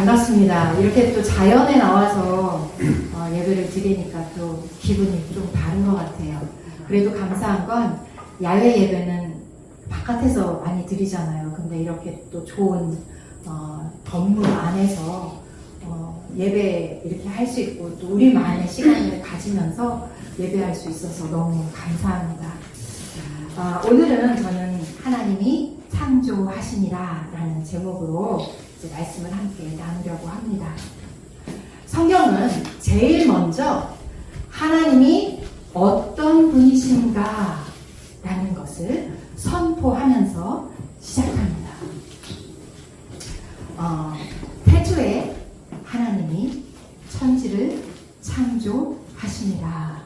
반갑습니다. 이렇게 또 자연에 나와서 예배를 드리니까 또 기분이 좀 다른 것 같아요. 그래도 감사한 건 야외 예배는 바깥에서 많이 드리잖아요. 근데 이렇게 또 좋은 건물 안에서 예배 이렇게 할 수 있고 또 우리만의 시간을 가지면서 예배할 수 있어서 너무 감사합니다. 오늘은 저는 하나님이 창조하시니라 라는 제목으로 이제 말씀을 함께 나누려고 합니다. 성경은 제일 먼저 하나님이 어떤 분이신가 라는 것을 선포하면서 시작합니다. 태초에 하나님이 천지를 창조하시니라.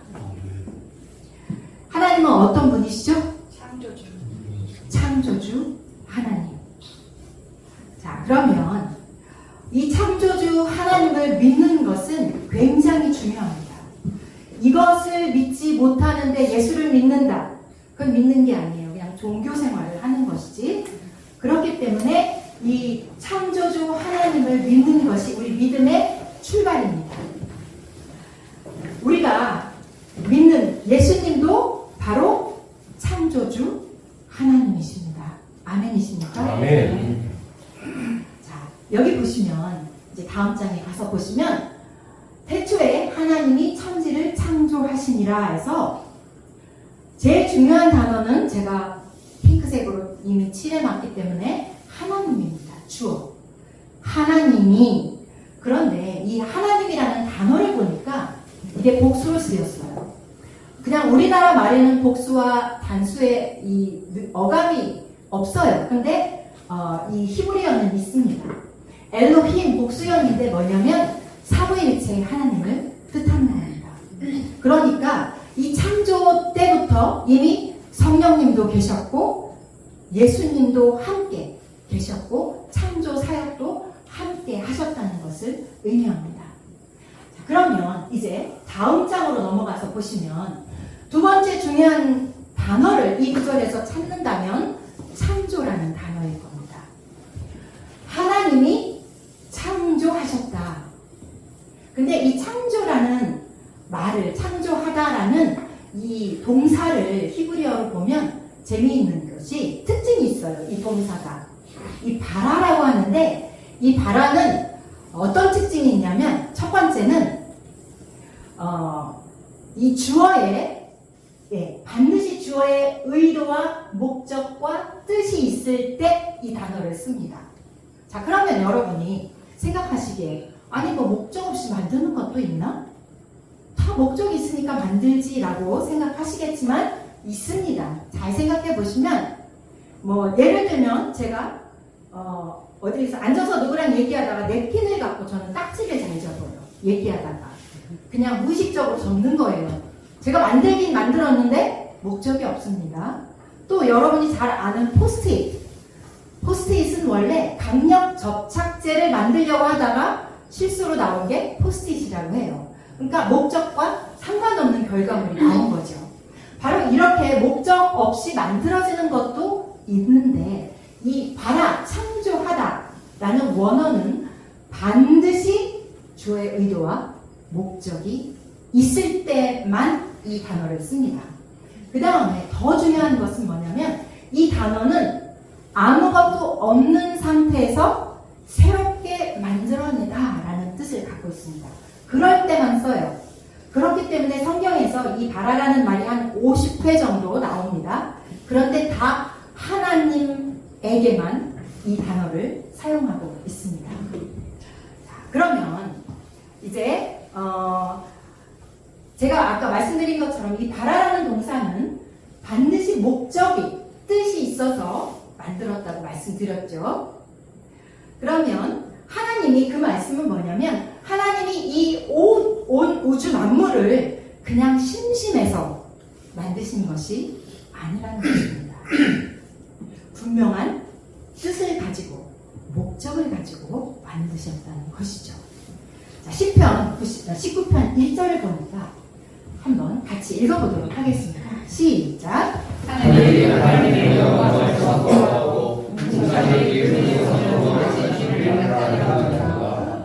하나님은 어떤 분이시죠? 창조주 하나님. 자, 그러면 이 창조주 하나님을 믿는 것은 굉장히 중요합니다. 이것을 믿지 못하는데 예수를 믿는다. 그건 믿는 게 아니에요. 그냥 종교 생활을 하는 것이지. 그렇기 때문에 이 창조주 하나님을 믿는 것이 우리 믿음의 출발입니다. 우리가 믿는 예수님도 바로 창조주 하나님이십니다. 아멘이십니까? 아멘. 자, 여기 보시면 이제 다음 장에 가서 보시면 태초에 하나님이 천지를 창조하시니라 해서 제일 중요한 단어는 제가 핑크색으로 이미 칠해놨기 때문에 하나님입니다. 주어. 하나님이. 그런데 이 하나님이라는 단어를 보니까 이게 복수로 쓰였어요. 그냥 우리나라 말에는 복수와 단수의 이 어감이 없어요. 근데 이 히브리어는 있습니다. 엘로힘 복수형인데 뭐냐면 사부일체의 하나님을 뜻하는 겁니다. 그러니까 이 창조 때부터 이미 성령님도 계셨고 예수님도 함께 계셨고 창조 사역도 함께 하셨다는 것을 의미합니다. 자, 그러면 이제 다음 장으로 넘어가서 보시면 두 번째 중요한 단어를 이 구절에서 찾는다면 창조라는 단어일 겁니다. 하나님이 창조하셨다. 근데 이 창조라는 말을, 창조하다라는 이 동사를 히브리어로 보면 재미있는 것이 특징이 있어요. 이 동사가. 이 바라라고 하는데 이 바라는 어떤 특징이 있냐면 첫 번째는 이 주어에 반드시 주어의 의도와 목적과 뜻이 있을 때 이 단어를 씁니다. 자, 그러면 여러분이 생각하시기에 아니 뭐 목적 없이 만드는 것도 있나? 다 목적이 있으니까 만들지라고 생각하시겠지만 있습니다. 잘 생각해 보시면 뭐 예를 들면 제가 어디서 앉아서 누구랑 얘기하다가 냅킨을 갖고 저는 딱지를 잘 접어요. 얘기하다가 그냥 무의식적으로 접는 거예요. 제가 만들긴 만들었는데 목적이 없습니다. 또 여러분이 잘 아는 포스트잇. 포스트잇은 원래 강력 접착제를 만들려고 하다가 실수로 나온 게 포스트잇이라고 해요. 그러니까 목적과 상관없는 결과물이 나온 거죠. 바로 이렇게 목적 없이 만들어지는 것도 있는데 이 바라, 창조하다 라는 원어는 반드시 주어의 의도와 목적이 있을 때만 이 단어를 씁니다. 그 다음에 더 중요한 것은 뭐냐면 이 단어는 아무것도 없는 상태에서 새롭게 만들어내다 라는 뜻을 갖고 있습니다. 그럴 때만 써요. 그렇기 때문에 성경에서 이 바라라는 말이 한 50회 정도 나옵니다. 그런데 다 하나님에게만 이 단어를 사용하고 있습니다. 자, 그러면 이제 제가 아까 말씀드린 것처럼 이 바라라는 동사는 반드시 목적이, 뜻이 있어서 만들었다고 말씀드렸죠. 그러면 하나님이 그 말씀은 뭐냐면 하나님이 이 온 우주 만물을 그냥 심심해서 만드신 것이 아니라는 것입니다. 분명한 뜻을 가지고 목적을 가지고 만드셨다는 것이죠. 자, 시편 19편 1절을 보니까 한번 같이 읽어보도록 하겠습니다. 시작. 하나님이 하나님의 영광을 선포하고 인간의 이름이 선포하시기를 바랍니다.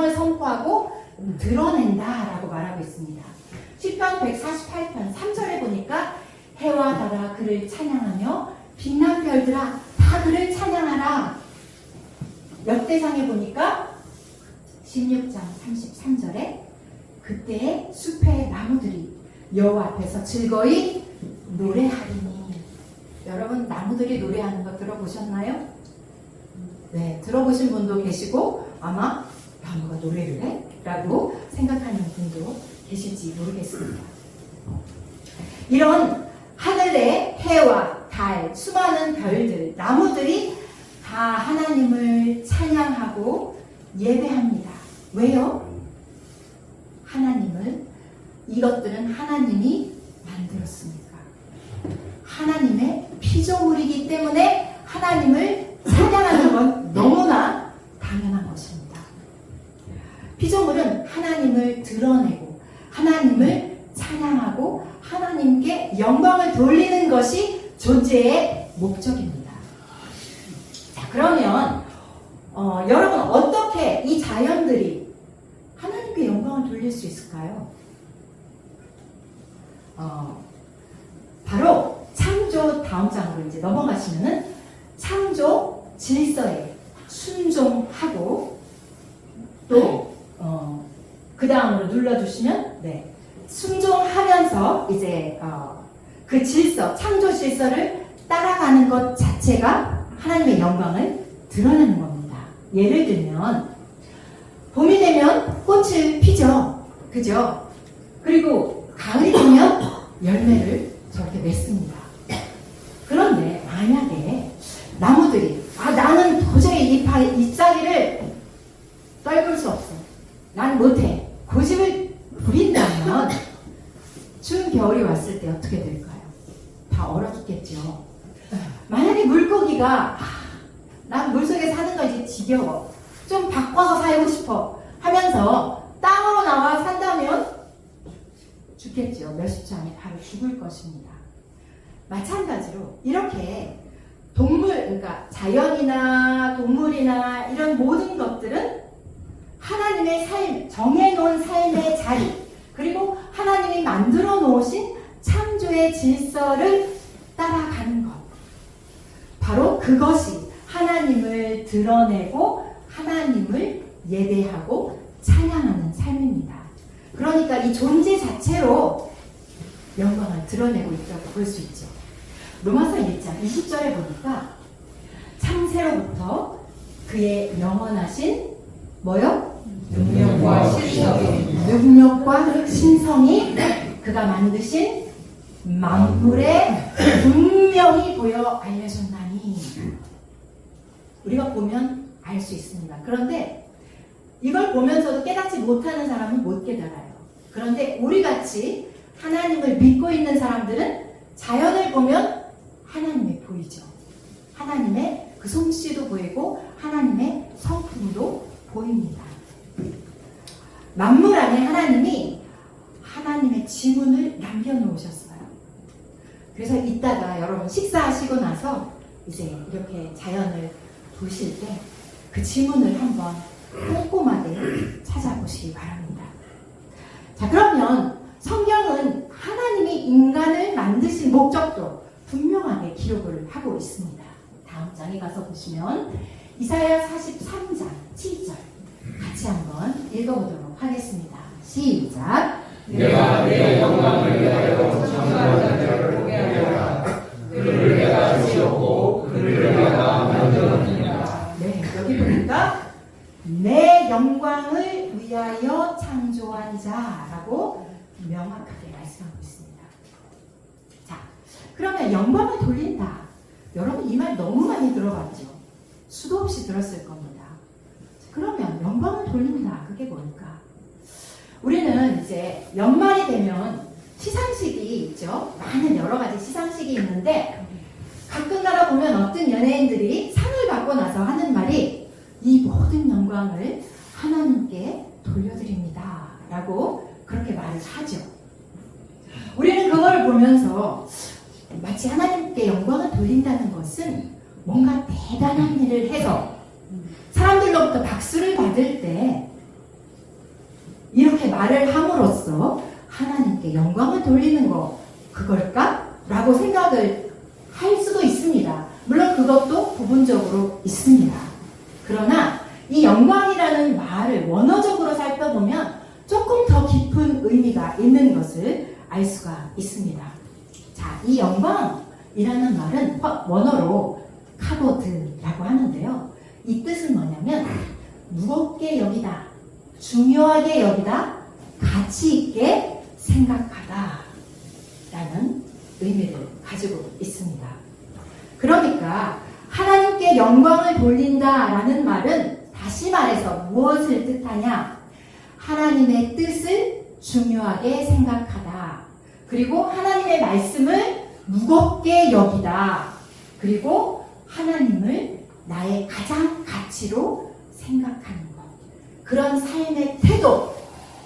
영광을 선포하고 드러낸다라고 말하고 있습니다. 시편 148편 3절에 보니까 해와 달아 그를 찬양하며 빛난 별들아 다 그를 찬양하라. 역대상에 보니까 16장 33절에 그때 숲의 나무들이 여호와 앞에서 즐거이 노래하리니. 여러분 나무들이 노래하는 거 들어보셨나요? 네, 들어보신 분도 계시고 아마 나무가 노래를 해? 라고 생각하는 분도 계실지 모르겠습니다. 이런 하늘의 해와 달, 수많은 별들, 나무들이 다 하나님을 찬양하고 예배합니다. 왜요? 이것들은 하나님이 만들었으니까. 하나님의 피조물이기 때문에 하나님을 찬양하는 건 너무나 당연한 것입니다. 피조물은 하나님을 드러내고 하나님을 찬양하고 하나님께 영광을 돌리는 것이 존재의 목적입니다. 자, 그러면 여러분 어떻게 이 자연들이 하나님께 영광을 돌릴 수 있을까요? 바로 창조 다음 장으로 이제 넘어가시면은 창조 질서에 순종하고 또 그 다음으로 눌러주시면 네 순종하면서 이제 그 질서 창조 질서를 따라가는 것 자체가 하나님의 영광을 드러내는 겁니다. 예를 들면 봄이 되면 꽃을 피죠, 그죠? 그리고 가을이 되면 열매를 저렇게 맺습니다. 그런데 만약에 나무들이 나는 도저히 잎사귀를 떨굴 수 없어, 난 못해, 고집을 부린다면 추운 겨울이 왔을 때 어떻게 될까요? 다 얼어 죽겠죠. 만약에 물고기가 난 물속에 사는 거 이제 지겨워, 좀 바꿔서 살고 싶어 하면서 땅으로 나와 산다면 죽겠죠. 몇십 초 안에 바로 죽을 것입니다. 마찬가지로 이렇게 그러니까 자연이나 동물이나 이런 모든 것들은 하나님의 삶, 정해놓은 삶의 자리, 그리고 하나님이 만들어 놓으신 창조의 질서를 따라가는 것. 바로 그것이 하나님을 드러내고 하나님을 예배하고 찬양하는 삶입니다. 그러니까 이 존재 자체로 영광을 드러내고 있다고 볼 수 있죠. 로마서 1장 20절에 보니까 창세로부터 그의 영원하신 뭐요? 능력과 신성이 그가 만드신 만물에 분명히 보여 알려졌나니. 우리가 보면 알 수 있습니다. 그런데 이걸 보면서도 깨닫지 못하는 사람은 못 깨달아요. 그런데 우리같이 하나님을 믿고 있는 사람들은 자연을 보면 하나님이 보이죠. 하나님의 그 솜씨도 보이고 하나님의 성품도 보입니다. 만물 안에 하나님이 하나님의 지문을 남겨놓으셨어요. 그래서 이따가 여러분 식사하시고 나서 이제 이렇게 자연을 보실 때 그 지문을 한번 꼼꼼하게 찾아보시기 바랍니다. 자, 그러면 성경은 하나님이 인간을 만드신 목적도 분명하게 기록을 하고 있습니다. 다음 장에 가서 보시면 이사야 43장 7절 같이 한번 읽어보도록 하겠습니다. 시작. 내가 내 영광을 위하여 창조한 자를 보게 하라. 그를 내가 지었고 그를 내가 만들었느니라. 네, 여기 보니까 내 영광을 위하여 창조한 자라고 명확하게 말씀하고 있습니다. 자, 그러면 영광을 돌린다. 여러분 이 말 너무 많이 들어봤죠? 수도 없이 들었을 겁니다. 그러면 영광을 돌린다. 그게 뭘까? 우리는 이제 연말이 되면 시상식이 있죠. 많은 여러 가지 시상식이 있는데 가끔가다 보면 어떤 연예인들이 상을 받고 나서 하는 말이 이 모든 영광을 하나님께 돌려드립니다. 라고 그렇게 말을 하죠. 우리는 그걸 보면서 마치 하나님께 영광을 돌린다는 것은 뭔가 대단한 일을 해서 사람들로부터 박수를 받을 때 말을 함으로써 하나님께 영광을 돌리는 거 그걸까? 라고 생각을 할 수도 있습니다. 물론 그것도 부분적으로 있습니다. 그러나 이 영광이라는 말을 원어적으로 살펴보면 조금 더 깊은 의미가 있는 것을 알 수가 있습니다. 자, 이 영광이라는 말은 원어로 카보드라고 하는데요. 이 뜻은 뭐냐면 무겁게 여기다, 중요하게 여기다, 가치 있게 생각하다 라는 의미를 가지고 있습니다. 그러니까 하나님께 영광을 돌린다 라는 말은 다시 말해서 무엇을 뜻하냐? 하나님의 뜻을 중요하게 생각하다. 그리고 하나님의 말씀을 무겁게 여기다. 그리고 하나님을 나의 가장 가치로 생각하는 것. 그런 삶의 태도.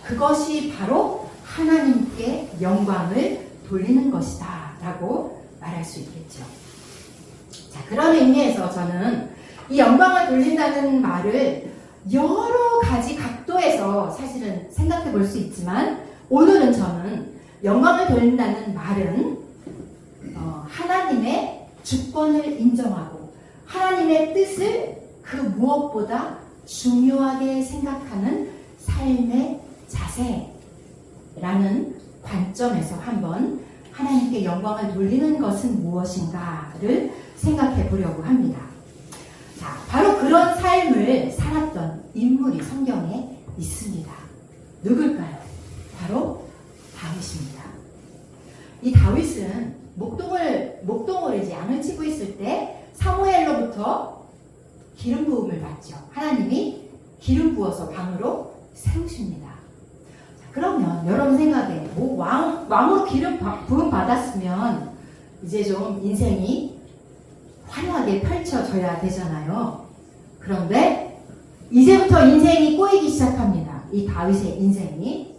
그것이 바로 하나님께 영광을 돌리는 것이다. 라고 말할 수 있겠죠. 자, 그런 의미에서 저는 이 영광을 돌린다는 말을 여러 가지 각도에서 사실은 생각해 볼 수 있지만 오늘은 저는 영광을 돌린다는 말은 하나님의 주권을 인정하고 하나님의 뜻을 그 무엇보다 중요하게 생각하는 삶의 자세라는 관점에서 한번 하나님께 영광을 돌리는 것은 무엇인가를 생각해 보려고 합니다. 자, 바로 그런 삶을 살았던 인물이 성경에 있습니다. 누굴까요? 바로 다윗입니다. 이 다윗은 목동을 이제 양을 치고 있을 때 사무엘로부터 기름 부음을 받죠. 하나님이 기름 부어서 왕으로 세우십니다. 자, 그러면 여러분 생각에 왕으로 기름 부음 받았으면 이제 좀 인생이 화려하게 펼쳐져야 되잖아요. 그런데 이제부터 인생이 꼬이기 시작합니다. 이 다윗의 인생이.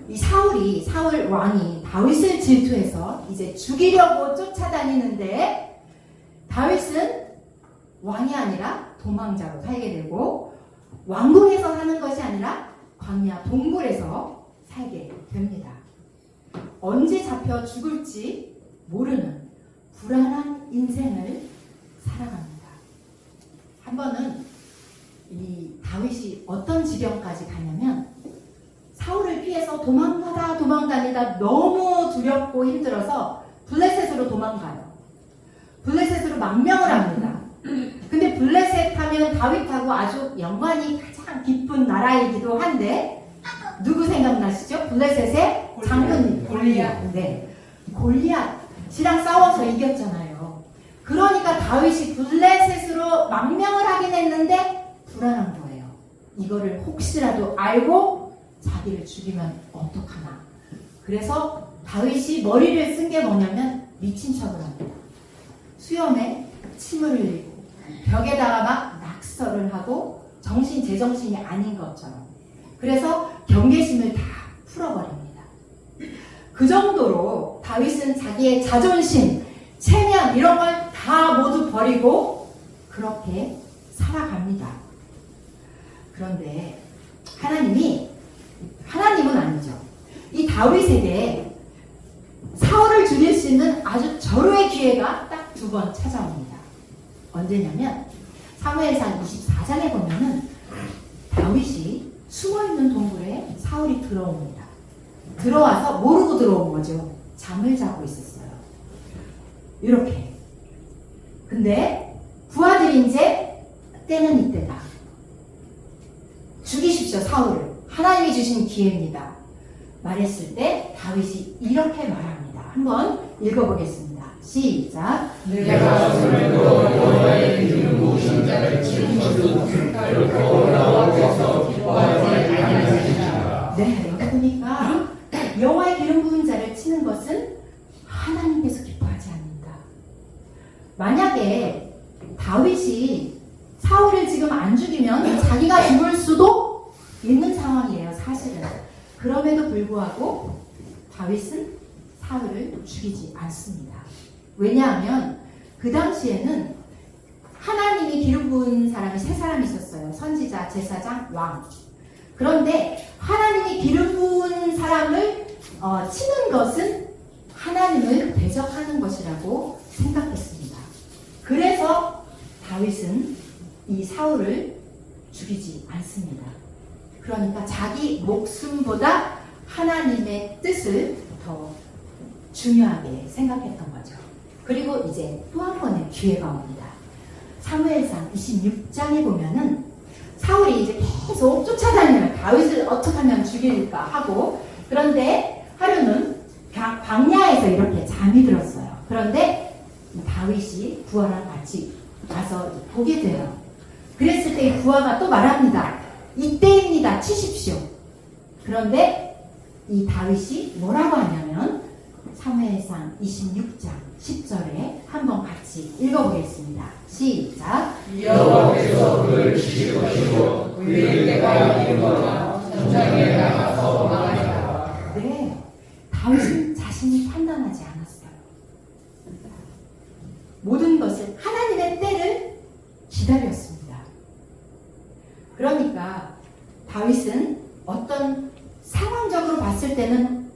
이 사울 왕이 다윗을 질투해서 이제 죽이려고 쫓아다니는데 다윗은 왕이 아니라 도망자로 살게 되고 왕궁에서 사는 것이 아니라 광야 동굴에서 살게 됩니다. 언제 잡혀 죽을지 모르는 불안한 인생을 살아갑니다. 한 번은 이 다윗이 어떤 지경까지 가냐면 사울을 피해서 도망다니다 너무 두렵고 힘들어서 블레셋으로 도망가요. 블레셋으로 망명을 합니다. 근데 블레셋 하면 다윗하고 아주 연관이 가장 깊은 나라이기도 한데 누구 생각나시죠? 블레셋의 장군 골리앗. 네, 골리앗이랑 싸워서 이겼잖아요. 그러니까 다윗이 블레셋으로 망명을 하긴 했는데 불안한 거예요. 이거를 혹시라도 알고 자기를 죽이면 어떡하나. 그래서 다윗이 머리를 쓴 게 뭐냐면 미친 척을 합니다. 수염에 침을 흘리고 벽에다가 막 낙서를 하고 제정신이 아닌 것처럼. 그래서 경계심을 다 풀어버립니다. 그 정도로 다윗은 자기의 자존심, 체면 이런 걸 다 모두 버리고 그렇게 살아갑니다. 그런데 하나님은 아니죠. 이 다윗에게 사울을 죽일 수 있는 아주 절호의 기회가 딱 2번 찾아옵니다. 언제냐면 사무엘상 24장에 보면은 다윗이 숨어있는 동굴에 사울이 들어옵니다. 들어와서 모르고 들어온 거죠. 잠을 자고 있었어요. 이렇게. 근데 부하들이 이제 때는 이때다. 죽이십시오 사울을. 하나님이 주신 기회입니다. 말했을 때 다윗이 이렇게 말합니다. 한번 읽어보겠습니다. 시작. 내가 오늘도 여호와의 기름 부으신 자를 치는 것은 결코 여호와께서 기뻐하지 아니하시리라. 네, 여기 보니까 여호와의 기름 부은 자를 치는 것은 하나님께서 기뻐하지 않는다. 만약에 다윗이 사울을 지금 안 죽이면 자기가 죽을 수도 있는 상황이에요, 사실은. 그럼에도 불구하고 다윗은 사울을 죽이지 않습니다. 왜냐하면 그 당시에는 하나님이 기름 부은 사람이 3사람이 있었어요. 선지자, 제사장, 왕. 그런데 하나님이 기름 부은 사람을 치는 것은 하나님을 대적하는 것이라고 생각했습니다. 그래서 다윗은 이 사울을 죽이지 않습니다. 그러니까 자기 목숨보다 하나님의 뜻을 더 중요하게 생각했던 거죠. 그리고 이제 또 한 번의 기회가 옵니다. 사무엘상 26장에 보면은 사울이 이제 계속 쫓아다니는 다윗을 어떻게 하면 죽일까 하고, 그런데 하루는 광야에서 이렇게 잠이 들었어요. 그런데 다윗이 부하랑 같이 가서 보게 돼요. 그랬을 때 부하가 또 말합니다. 이때입니다. 치십시오. 그런데 이 다윗이 뭐라고 하냐면 사무엘상 26장 10절에 한번 같이 읽어보겠습니다. 시작. 여호와께서 그를 치실 것이고 그의 때가 이르거나 전장에 나가서 망하리라. 네, 다윗은 자신이 판단하지 않았어요. 모든 것을 하나님의 때를 기다렸습니다. 그러니까 다윗은 어떤 상황적으로 봤을 때는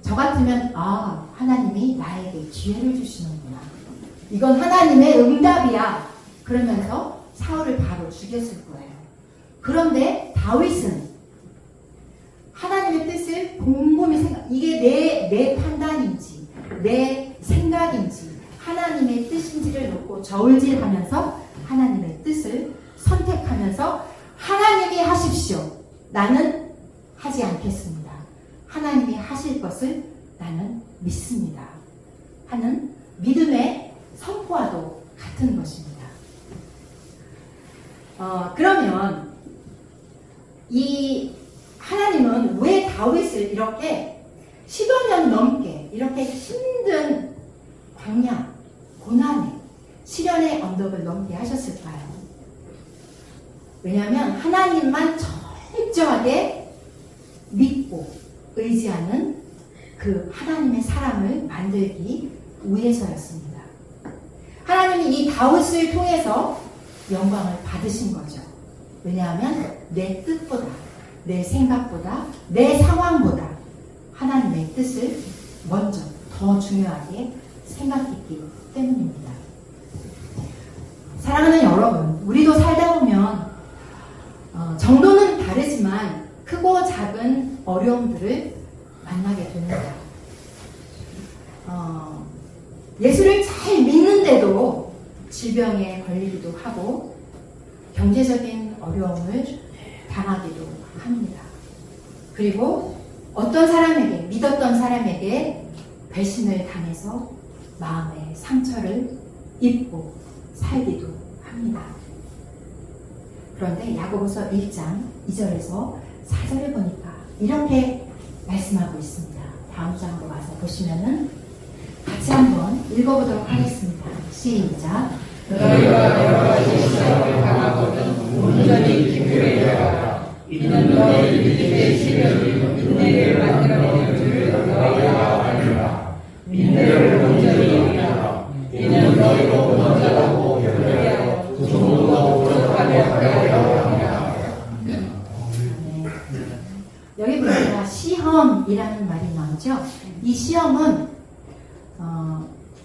저 같으면 하나님이 나에게 기회를 주시는구나. 이건 하나님의 응답이야. 그러면서 사울을 바로 죽였을 거예요. 그런데 다윗은 하나님의 뜻을 곰곰이 이게 내 판단인지 내 생각인지 하나님의 뜻인지를 놓고 저울질하면서 하나님의 뜻을 선택하면서 하나님이 하십시오. 나는 하지 않겠습니다. 하나님이 하실 것을 나는 믿습니다. 하는 믿음의 선포와도 같은 것입니다. 그러면 이 하나님은 왜 다윗을 이렇게 10여 년 넘게 이렇게 힘든 광야, 고난의 시련의 언덕을 넘게 하셨을까요? 왜냐하면 하나님만 철저하게 믿고 의지하는 그 하나님의 사람을 만들기 위해서였습니다. 하나님이 이 다윗을 통해서 영광을 받으신 거죠. 왜냐하면 내 뜻보다, 내 생각보다, 내 상황보다 하나님의 뜻을 먼저 더 중요하게 생각했기 때문입니다. 사랑하는 여러분, 우리도 살다 보면 정도는 다르지만 크고 작은 어려움들을 만나게 됩니다. 예수를 잘 믿는데도 질병에 걸리기도 하고 경제적인 어려움을 당하기도 합니다. 그리고 어떤 사람에게, 믿었던 사람에게 배신을 당해서 마음의 상처를 입고 살기도 합니다. 그런데 야고보서 1장 2절에서 4절을 보니까 이렇게 말씀하고 있습니다. 다음 장으로 와서 보시면은 같이 한번 읽어보도록 하겠습니다. 시작. 너희가 여러 가지 시험을 당하거든 온전히 기쁘게 여겨라. 이는 너희 믿음의 시련이 인내를 만들어내는 줄 너희가 아니라. 인내를 온전히 여기라. 이는 너희로 먼저라고 여겨야 좀 더 부족하게 하려 합니다. 여기 보니까 시험이라는 말이 나오죠. 이 시험은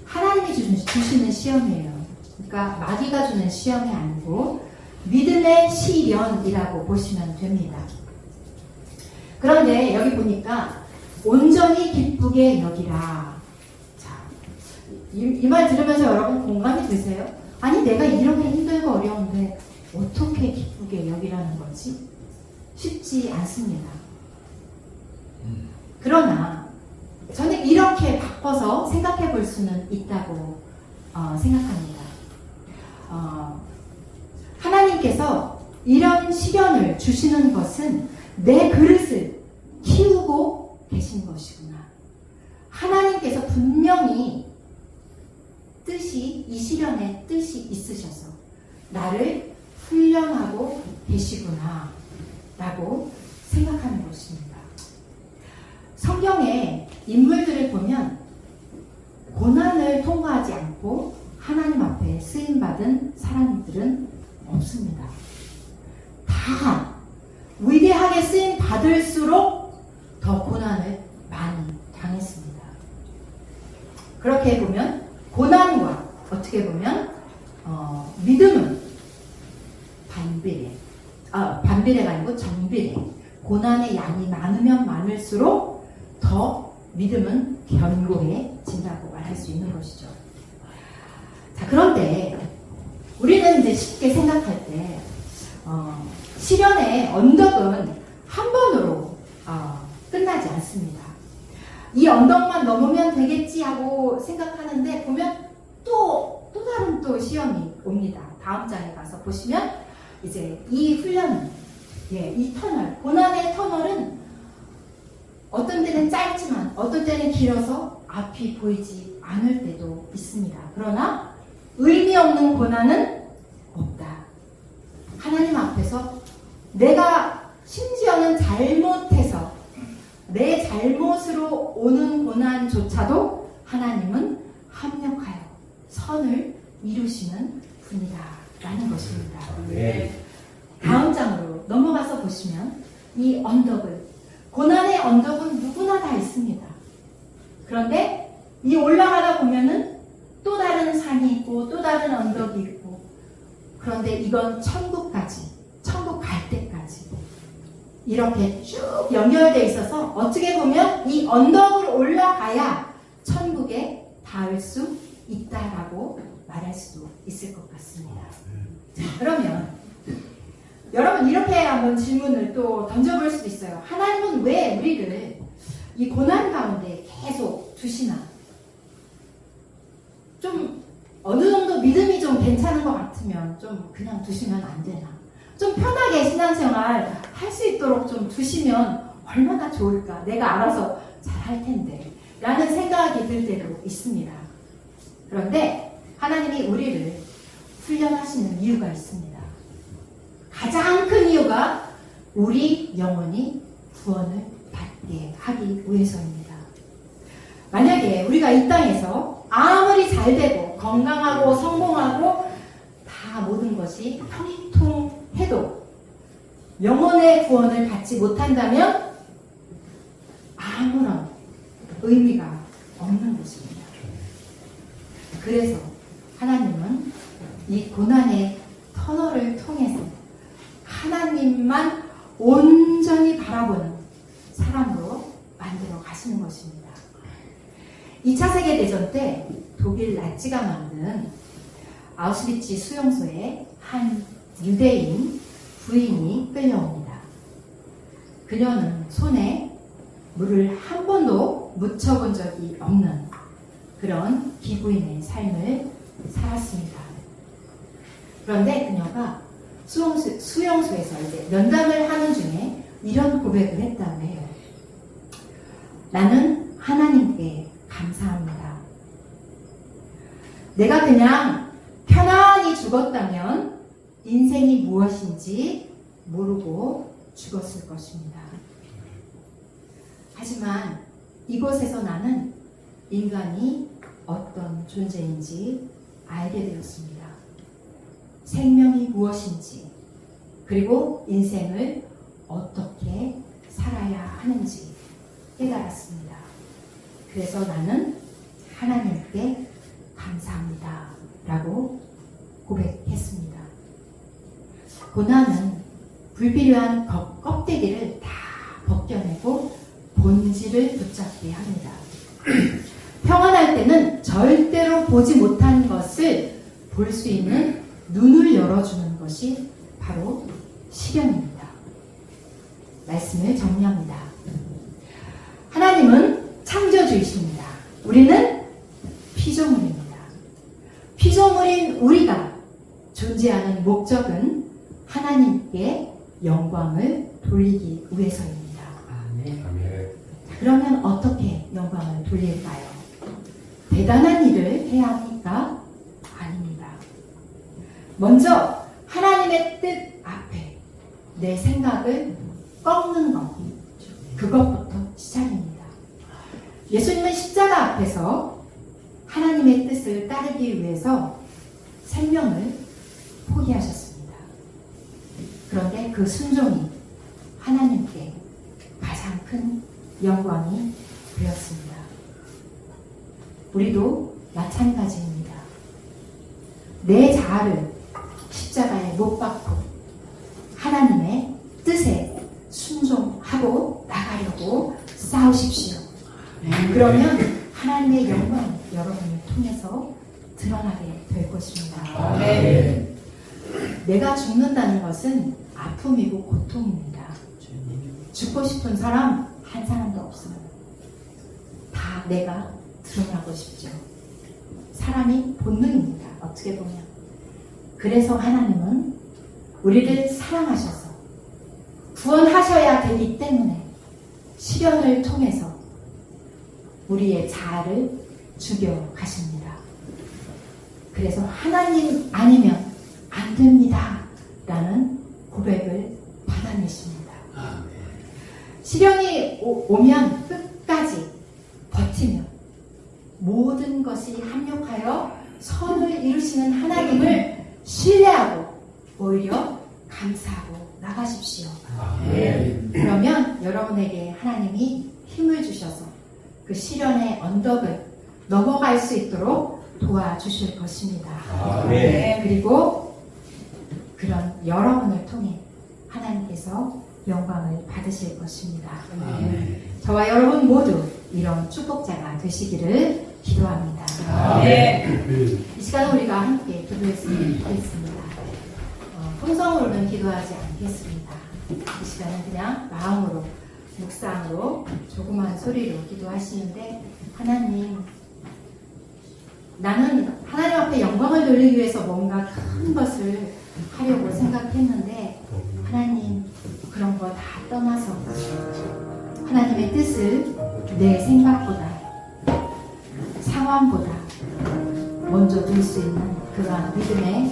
하나님이 주시는 시험이에요. 그러니까 마귀가 주는 시험이 아니고 믿음의 시련이라고 보시면 됩니다. 그런데 여기 보니까 온전히 기쁘게 여기라. 자, 이 말 들으면서 여러분 공감이 되세요? 아니 내가 이렇게 힘들고 어려운데 어떻게 기쁘게 여기라는 거지? 쉽지 않습니다. 그러나 저는 이렇게 바꿔서 생각해 볼 수는 있다고 생각합니다. 하나님께서 이런 시련을 주시는 것은 내 그릇을 키우고 계신 것이구나. 하나님께서 분명히 이 시련에 뜻이 있으셔서 나를 훈련하고 계시구나 라고 생각하는 것입니다. 성경의 인물들을 보면 고난을 통과하지 않고 하나님 앞에 쓰임받은 사람들은 없습니다. 다 위대하게 귀하게 쓰임 받을수록 더 고난을 많이 당했습니다. 그렇게 보면 고난과 어떻게 보면 믿음은 반비례가 아니고 정비례. 고난의 양이 많으면 많을수록 더 믿음은 견고해진다고 말할 수 있는 것이죠. 자, 그런데 우리는 이제 쉽게 생각할 때 시련의 언덕은 한 번으로 끝나지 않습니다. 이 언덕만 넘으면 되겠지 하고 생각하는데 보면 또 다른 또 시험이 옵니다. 다음 장에 가서 보시면 이제 이 훈련은 이 터널, 고난의 터널은 어떤 때는 짧지만 어떤 때는 길어서 앞이 보이지 않을 때도 있습니다. 그러나 의미 없는 고난은 없다. 하나님 앞에서 내가 심지어는 잘못해서 내 잘못으로 오는 고난조차도 하나님은 합력하여 선을 이루시는 분이다 라는 것입니다. 다음 장으로 넘어가서 보시면 이 언덕을, 고난의 언덕은 누구나 다 있습니다. 그런데 이 올라가다 보면은 또 다른 산이 있고 또 다른 언덕이 있고, 그런데 이건 천국까지, 천국 갈 때까지 이렇게 쭉 연결되어 있어서 어떻게 보면 이 언덕을 올라가야 천국에 닿을 수 있다라고 말할 수도 있을 것 같습니다. 자, 그러면 여러분 이렇게 한번 질문을 또 던져볼 수도 있어요. 하나님은 왜 우리를 이 고난 가운데 계속 두시나? 좀 어느 정도 믿음이 좀 괜찮은 것 같으면 좀 그냥 두시면 안 되나? 좀 편하게 신앙생활 할 수 있도록 좀 두시면 얼마나 좋을까? 내가 알아서 잘 할 텐데 라는 생각이 들 때도 있습니다. 그런데 하나님이 우리를 훈련하시는 이유가 있습니다. 가장 큰 이유가 우리 영혼이 구원을 받게 하기 위해서입니다. 만약에 우리가 이 땅에서 아무리 잘 되고 건강하고 성공하고 다 모든 것이 형통해도 영혼의 구원을 받지 못한다면 아무런 의미가 없는 것입니다. 그래서 하나님은 이 고난의 터널을 통해서 하나님만 온전히 바라보는 사람으로 만들어 가시는 것입니다. 2차 세계대전 때 독일 나치가 만든 아우슈비츠 수용소에 한 유대인 부인이 끌려옵니다. 그녀는 손에 물을 한 번도 묻혀본 적이 없는 그런 기부인의 삶을 살았습니다. 그런데 그녀가 수용소에서 이제 면담을 하는 중에 이런 고백을 했다고 해요. 나는 하나님께 감사합니다. 내가 그냥 편안히 죽었다면 인생이 무엇인지 모르고 죽었을 것입니다. 하지만 이곳에서 나는 인간이 어떤 존재인지 알게 되었습니다. 생명이 무엇인지, 그리고 인생을 어떻게 살아야 하는지 깨달았습니다. 그래서 나는 하나님께 감사합니다 라고 고백했습니다. 고난은 불필요한 껍데기를 다 벗겨내고 본질을 붙잡게 합니다. 평안할 때는 절대로 보지 못한 것을 볼 수 있는 눈을 열어주는 것이 바로 시련입니다. 말씀을 정리합니다. 하나님은 창조주이십니다. 우리는 피조물입니다. 피조물인 우리가 존재하는 목적은 하나님께 영광을 돌리기 위해서입니다. 그러면 어떻게 영광을 돌릴까요? 대단한 일을 해야 합니까? 아닙니다. 먼저 하나님의 뜻 앞에 내 생각을 꺾는 것, 그것부터 시작입니다. 예수님은 십자가 앞에서 하나님의 뜻을 따르기 위해서 생명을 포기하셨습니다. 그런데 그 순종이 하나님께 가장 큰 영광이 되었습니다. 우리도 마찬가지입니다. 내 자아를 십자가에 못 박고 하나님의 뜻에 순종하고 나가려고 싸우십시오. 그러면 하나님의 영광 여러분을 통해서 드러나게 될 것입니다. 아멘. 내가 죽는다는 것은 아픔이고 고통입니다. 죽고 싶은 사람 한 사람도 없어요. 다 내가 드러나고 싶죠. 사람이 본능입니다. 어떻게 보면. 그래서 하나님은 우리를 사랑하셔서 구원하셔야 되기 때문에 시련을 통해서 우리의 자아를 죽여 가십니다. 그래서 하나님 아니면 안 됩니다 라는 고백을 받아내십니다. 시련이 오면 끝까지 버티면 모든 것이 합력하여 선을 이루시는 하나님을 신뢰하고 오히려 감사하고 나가십시오. 그러면 여러분에게 하나님이 힘을 주셔서 그 시련의 언덕을 넘어갈 수 있도록 도와주실 것입니다. 그리고 그런 여러분을 통해 하나님께서 영광을 받으실 것입니다. 저와 여러분 모두 이런 축복자가 되시기를 기도합니다. 이 시간 우리가 함께 기도했으면 좋겠습니다. 통성으로는 기도하지 않겠습니다. 이 시간은 그냥 마음으로 묵상으로 조그만 소리로 기도하시는데 하나님, 나는 하나님 앞에 영광을 돌리기 위해서 뭔가 큰 것을 하려고 생각했는데 하나님 그런 거 다 떠나서 하나님의 뜻을 내 생각보다 상황보다 먼저 둘 수 있는 그러한 믿음의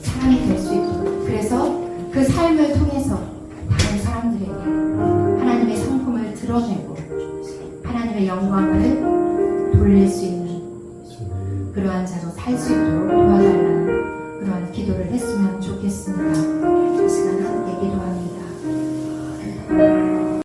사람이 될 수 있도록, 그래서 그 삶을 통해서 다른 사람들에게 하나님의 성품을 드러내고 하나님의 영광을 돌릴 수 있는 그러한 자로 살 수 있도록 도와달라는 그러한 기도를 했으면 좋겠습니다.